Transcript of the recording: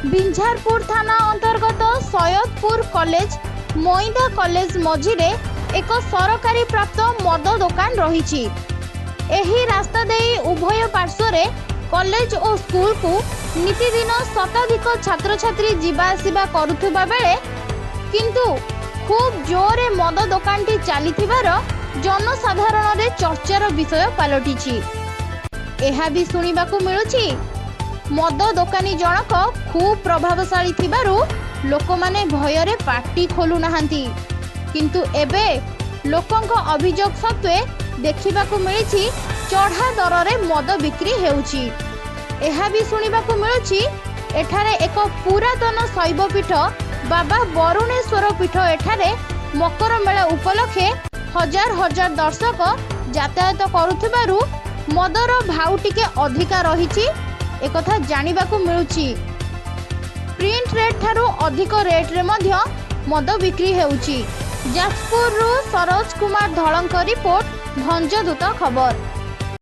बिंझारपुर थाना अंतर्गत Saidpur college मईदा college मझिरे एक सरकारी प्राप्त मद दुकान रही। एही रास्ता देई उभय पार्श्वरे कॉलेज और स्कूल को नितिदिन शताधिक छात्र छात्री जीवा आसिबा करुथुबा बेले किंतु खूब जोरे मद दुकानटी चलीथिबार जनसाधारण रे चर्चार विषय पलटिछि। एहा भी सुनिबाकू मिलुछि मद दोकानी जनक खूब प्रभावशाली थिबारु लोकमाने भयरे पार्टी खोलु नाहांती, किंतु एबे लोकंक अभियोग सत्वे देखिबाकू मिलिछि चढ़ा दररे मद बिक्री हेउछि। एहा भी सुनिबाकू मिलुछि एठारे एक पुरातन शैव पीठ बाबा बरुणेश्वर पीठ एठारे मकर मेला उपलक्षे हजार हजार दर्शक यातायात करुथिबारु मदर भाव टिके अधिका रहिछि एकथा जानिबाकू मिलुछि। प्रिंट रेट ठारू अधिक रेट रे मध्य मद बिक्री हेउछि। जाजपुर रु सरोज कुमार धळंक रिपोर्ट भंजदूत खबर।